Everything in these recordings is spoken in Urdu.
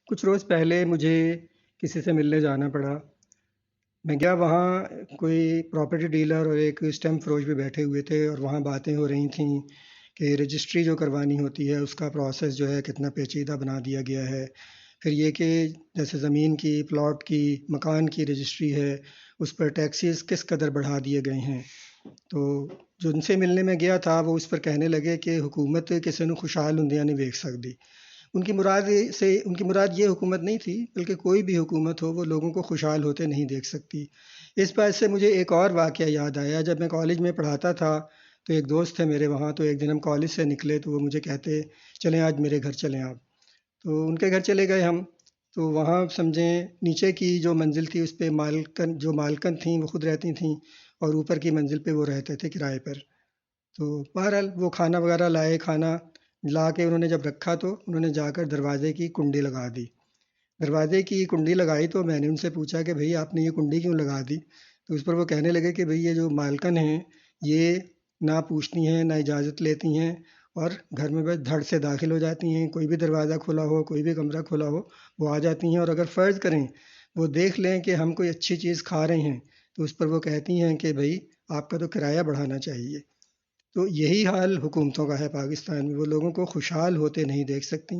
کچھ روز پہلے مجھے کسی سے ملنے جانا پڑا۔ میں گیا وہاں، کوئی پراپرٹی ڈیلر اور ایک اسٹمپ فروش بھی بیٹھے ہوئے تھے، اور وہاں باتیں ہو رہی تھیں کہ رجسٹری جو کروانی ہوتی ہے اس کا پروسیس جو ہے کتنا پیچیدہ بنا دیا گیا ہے۔ پھر یہ کہ جیسے زمین کی، پلاٹ کی، مکان کی رجسٹری ہے، اس پر ٹیکسیز کس قدر بڑھا دیے گئے ہیں۔ تو جو ان سے ملنے میں گیا تھا وہ اس پر کہنے لگے کہ حکومت کسی نو خوشحال ہوندیاں نہیں ویکھ سکتی۔ ان کی مراد یہ حکومت نہیں تھی، بلکہ کوئی بھی حکومت ہو وہ لوگوں کو خوشحال ہوتے نہیں دیکھ سکتی۔ اس بات سے مجھے ایک اور واقعہ یاد آیا۔ جب میں کالج میں پڑھاتا تھا تو ایک دوست تھے میرے وہاں، تو ایک دن ہم کالج سے نکلے تو وہ مجھے کہتے چلیں آج میرے گھر چلیں آپ۔ تو ان کے گھر چلے گئے ہم۔ تو وہاں سمجھیں نیچے کی جو منزل تھی اس پہ مالکن تھیں وہ خود رہتی تھیں، اور اوپر کی منزل پہ وہ رہتے تھے کرائے پر۔ تو بہرحال وہ کھانا وغیرہ لائے، کھانا لا کے انہوں نے جب رکھا تو انہوں نے جا کر دروازے کی کنڈی لگا دی۔ دروازے کی کنڈی لگائی تو میں نے ان سے پوچھا کہ بھئی آپ نے یہ کنڈی کیوں لگا دی؟ تو اس پر وہ کہنے لگے کہ بھئی یہ جو مالکن ہیں یہ نہ پوچھتی ہیں نہ اجازت لیتی ہیں، اور گھر میں بس دھڑ سے داخل ہو جاتی ہیں۔ کوئی بھی دروازہ کھلا ہو، کوئی بھی کمرہ کھلا ہو، وہ آ جاتی ہیں، اور اگر فرض کریں وہ دیکھ لیں کہ ہم کوئی اچھی چیز کھا رہے ہیں تو اس پر وہ کہتی ہیں کہ بھئی آپ کا تو کرایہ بڑھانا چاہیے۔ تو یہی حال حکومتوں کا ہے پاکستان میں۔ وہ لوگوں کو خوشحال ہوتے نہیں دیکھ سکتی،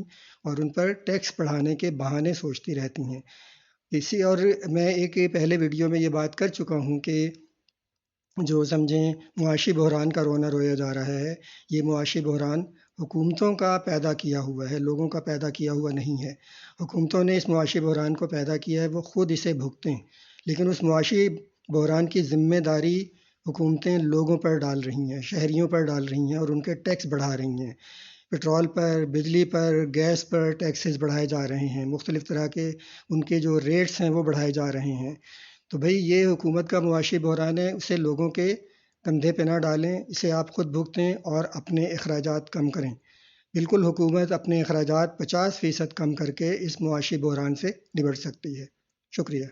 اور ان پر ٹیکس بڑھانے کے بہانے سوچتی رہتی ہیں۔ اور میں ایک پہلے ویڈیو میں یہ بات کر چکا ہوں کہ جو سمجھیں معاشی بحران کا رونا رویا جا رہا ہے، یہ معاشی بحران حکومتوں کا پیدا کیا ہوا ہے، لوگوں کا پیدا کیا ہوا نہیں ہے۔ حکومتوں نے اس معاشی بحران کو پیدا کیا ہے، وہ خود اسے بھگتیں، لیکن اس معاشی بحران کی ذمہ داری حکومتیں لوگوں پر ڈال رہی ہیں، شہریوں پر ڈال رہی ہیں، اور ان کے ٹیکس بڑھا رہی ہیں۔ پٹرول پر، بجلی پر، گیس پر ٹیکسز بڑھائے جا رہے ہیں، مختلف طرح کے ان کے جو ریٹس ہیں وہ بڑھائے جا رہے ہیں۔ تو بھئی یہ حکومت کا معاشی بحران ہے، اسے لوگوں کے کندھے پہ نہ ڈالیں، اسے آپ خود بھگتیں اور اپنے اخراجات کم کریں۔ بالکل حکومت اپنے اخراجات 50% کم کر کے اس معاشی بحران سے نبٹ سکتی ہے۔ شکریہ۔